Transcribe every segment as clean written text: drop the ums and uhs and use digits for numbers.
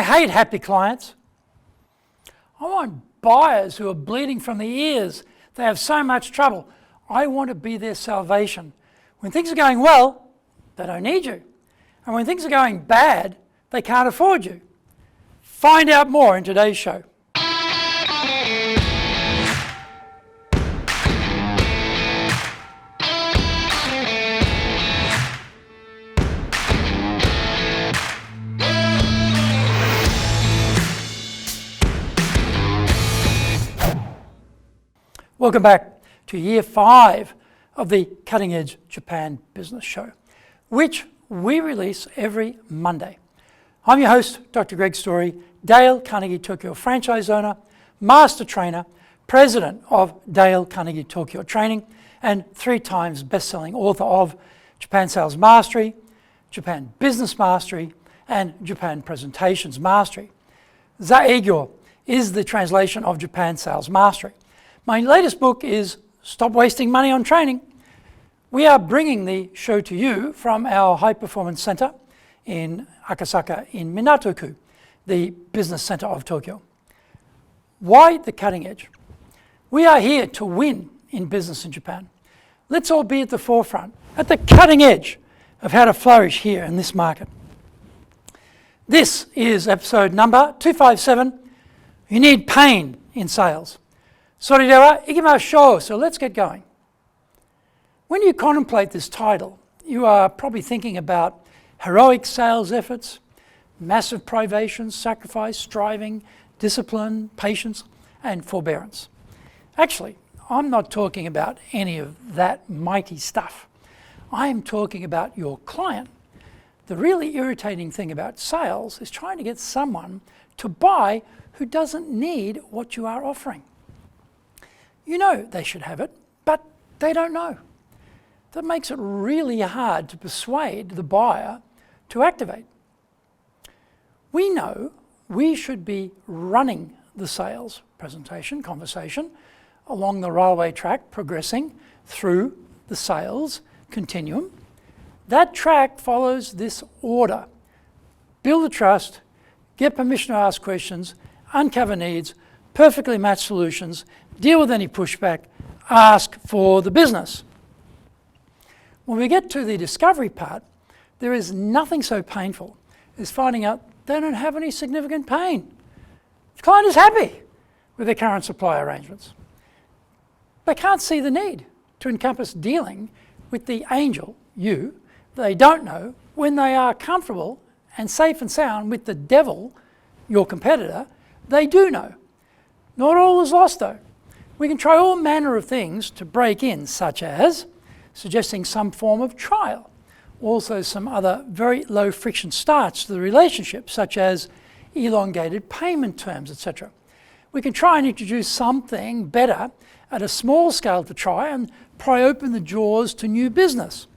hate happy clients. I want buyers who are bleeding from the ears. They have so much trouble. I want to be their salvation. When things are going well, they don't need you. And when things are going bad, they can't afford you. Find out more in today's show. Welcome back to year 5 of the Cutting Edge Japan Business Show, which we release every Monday. I'm your host, Dr. Greg Story, Dale Carnegie Tokyo franchise owner, master trainer, president of Dale Carnegie Tokyo Training, and 3 times best-selling author of Japan Sales Mastery, Japan Business Mastery, and Japan Presentations Mastery. Zaegyo is the translation of Japan Sales Mastery. My latest book is Stop Wasting Money on Training. We are bringing the show to you from our High Performance Center in Akasaka in Minato-ku, the business center of Tokyo. Why the cutting edge? We are here to win in business in Japan. Let's all be at the forefront, at the cutting edge of how to flourish here in this market. This is episode number 257. You need pain in sales. Soridewa ikimashou. So let's get going. When you contemplate this title, you are probably thinking about heroic sales efforts, massive privations, sacrifice, striving, discipline, patience, and forbearance. Actually, I'm not talking about any of that mighty stuff. I am talking about your client. The really irritating thing about sales is trying to get someone to buy who doesn't need what you are offering. You know they should have it, but they don't know. That makes it really hard to persuade the buyer to activate. We know we should be running the sales presentation, conversation, along the railway track, progressing through the sales continuum. That track follows this order. Build the trust, get permission to ask questions, uncover needs, perfectly match solutions, deal with any pushback, ask for the business. When we get to the discovery part, there is nothing so painful as finding out they don't have any significant pain. The client is happy with their current supply arrangements. They can't see the need to encompass dealing with the angel, you, they don't know, when they are comfortable and safe and sound with the devil, your competitor, they do know. Not all is lost though. We can try all manner of things to break in, such as suggesting some form of trial, also some other very low friction starts to the relationship, such as elongated payment terms, etc. We can try and introduce something better at a small scale to try and pry open the jaws to new business.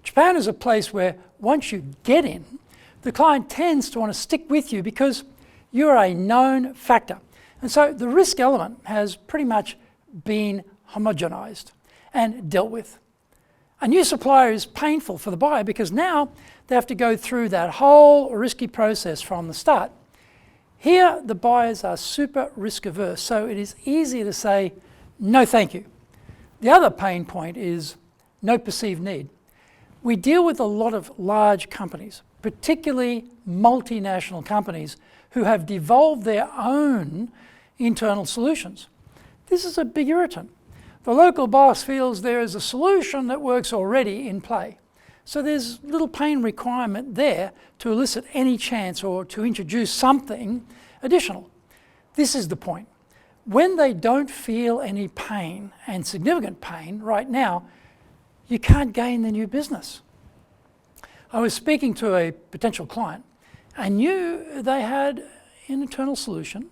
Japan is a place where once you get in, the client tends to want to stick with you because you're a known factor. And so the risk element has pretty much been homogenized and dealt with. A new supplier is painful for the buyer because now they have to go through that whole risky process from the start. Here, the buyers are super risk averse, so it is easy to say, no thank you. The other pain point is no perceived need. We deal with a lot of large companies, particularly multinational companies, who have devolved their own internal solutions. This is a big irritant. The local boss feels there is a solution that works already in play. So there's little pain requirement there to elicit any chance or to introduce something additional. This is the point. When they don't feel any pain, and significant pain right now, you can't gain the new business. I was speaking to a potential client. I knew they had an internal solution.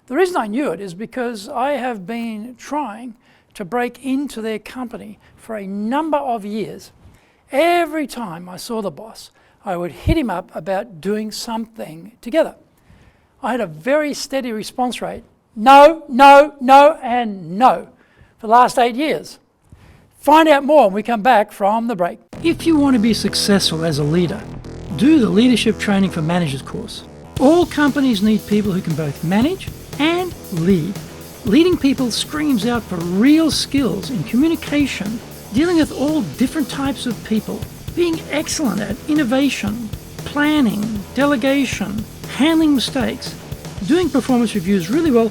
The reason I knew it is because I have been trying to break into their company for a number of years. Every time I saw the boss, I would hit him up about doing something together. I had a very steady response rate. No, no, no, and no for the last 8 years. Find out more when we come back from the break. If you want to be successful as a leader, do the Leadership Training for Managers course. All companies need people who can both manage and lead. Leading people screams out for real skills in communication, dealing with all different types of people, being excellent at innovation, planning, delegation, handling mistakes, doing performance reviews really well,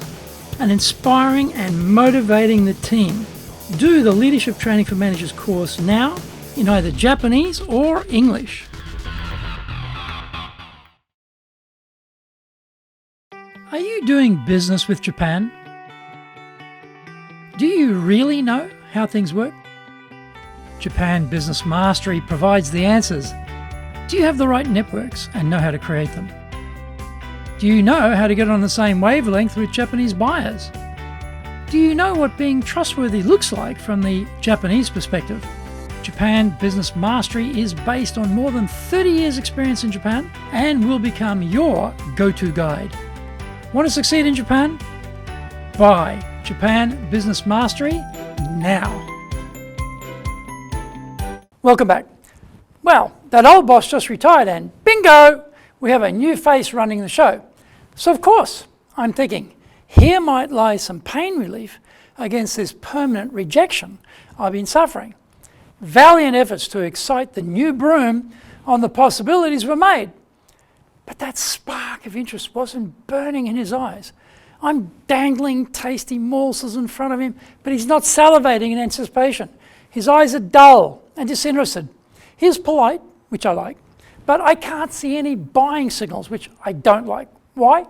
and inspiring and motivating the team. Do the Leadership Training for Managers course now in either Japanese or English. Are you doing business with Japan? Do you really know how things work? Japan Business Mastery provides the answers. Do you have the right networks and know how to create them? Do you know how to get on the same wavelength with Japanese buyers? Do you know what being trustworthy looks like from the Japanese perspective? Japan Business Mastery is based on more than 30 years' experience in Japan and will become your go-to guide. Want to succeed in Japan? Buy Japan Business Mastery now. Welcome back. Well, that old boss just retired and bingo, we have a new face running the show. So of course, I'm thinking, here might lie some pain relief against this permanent rejection I've been suffering. Valiant efforts to excite the new broom on the possibilities were made. But that spark of interest wasn't burning in his eyes. I'm dangling tasty morsels in front of him, but he's not salivating in anticipation. His eyes are dull and disinterested. He's polite, which I like, but I can't see any buying signals, which I don't like. Why?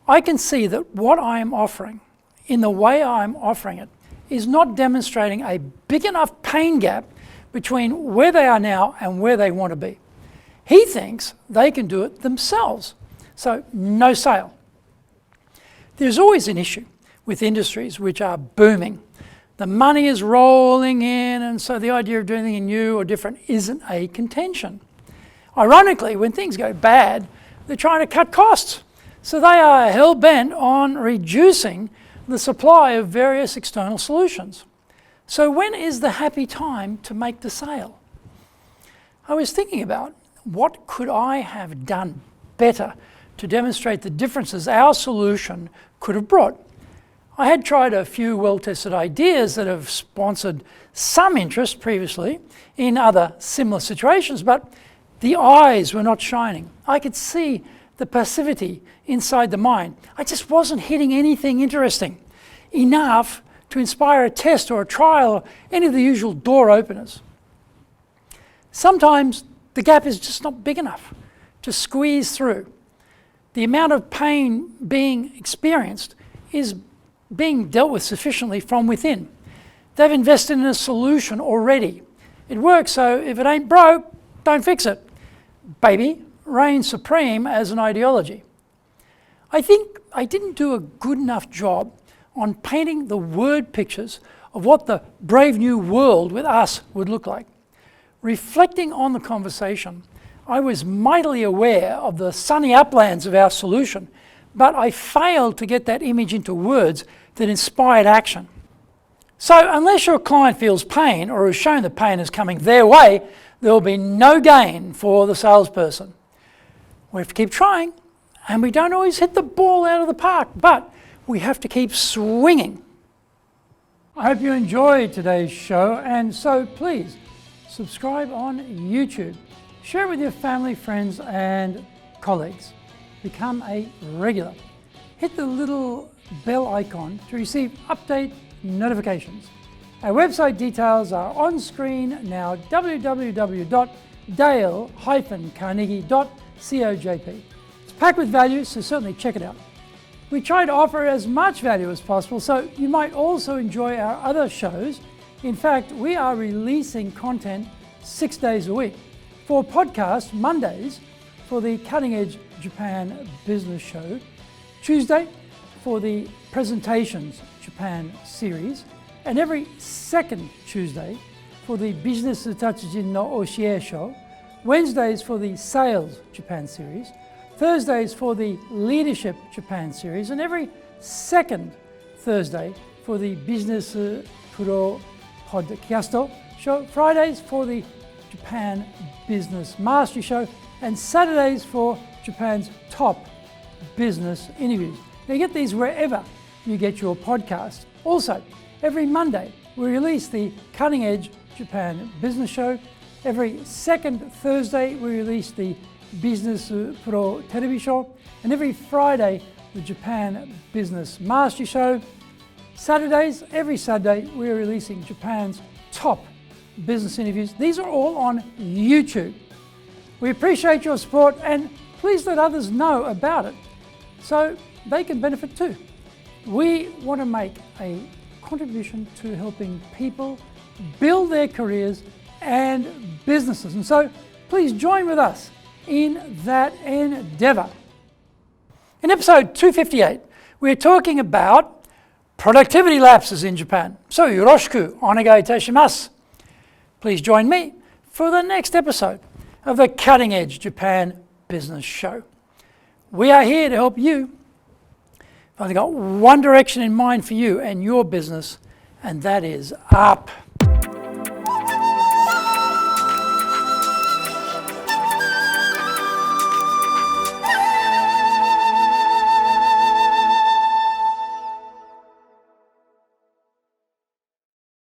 I can see that what I am offering, in the way I am offering it, is not demonstrating a big enough pain gap between where they are now and where they want to be. He thinks they can do it themselves, so no sale. There's always an issue with industries which are booming. The money is rolling in, and so the idea of doing anything new or different isn't a contention. Ironically, when things go bad, they're trying to cut costs. So they are hell-bent on reducing the supply of various external solutions. So when is the happy time to make the sale? I was thinking about what could I have done better to demonstrate the differences our solution could have brought. I had tried a few well-tested ideas that have sponsored some interest previously in other similar situations, but the eyes were not shining. I could see the passivity inside the mind. I just wasn't hitting anything interesting, enough to inspire a test or a trial or any of the usual door openers. Sometimes the gap is just not big enough to squeeze through. The amount of pain being experienced is being dealt with sufficiently from within. They've invested in a solution already. It works, so if it ain't broke, don't fix it. Baby reigns supreme as an ideology. I think I didn't do a good enough job on painting the word pictures of what the brave new world with us would look like. Reflecting on the conversation, I was mightily aware of the sunny uplands of our solution, but I failed to get that image into words that inspired action. So unless your client feels pain or is shown that pain is coming their way, there will be no gain for the salesperson. We have to keep trying, and we don't always hit the ball out of the park, but we have to keep swinging. I hope you enjoyed today's show, and so please subscribe on YouTube. Share it with your family, friends, and colleagues. Become a regular. Hit the little bell icon to receive update notifications. Our website details are on screen now, www.dale-carnegie.cojp. It's packed with value, so certainly check it out. We try to offer as much value as possible, so you might also enjoy our other shows. In fact, we are releasing content 6 days a week. For podcast, Mondays for the Cutting Edge Japan Business Show, Tuesday for the Presentations Japan series, and every second Tuesday for the Business Tatsujin no Oshie Show, Wednesdays for the Sales Japan series, Thursdays for the Leadership Japan series, and every second Thursday for the Business Pro Podcast Show, Fridays for the Japan Business Mastery Show, and Saturdays for Japan's top business interviews. Now you get these wherever you get your podcast. Also, every Monday we release the Cutting Edge Japan Business Show. Every second Thursday we release the Business Pro Television Show. And every Friday the Japan Business Master Show. Saturdays, every Saturday we're releasing Japan's top business interviews. These are all on YouTube. We appreciate your support and please let others know about it so they can benefit too. We want to make a contribution to helping people build their careers and businesses. And so please join with us in that endeavor. In episode 258, we're talking about productivity lapses in Japan. So yoroshiku onegai itashimasu. Please join me for the next episode of the Cutting Edge Japan Business Show. We are here to help you. I've only got one direction in mind for you and your business, and that is up.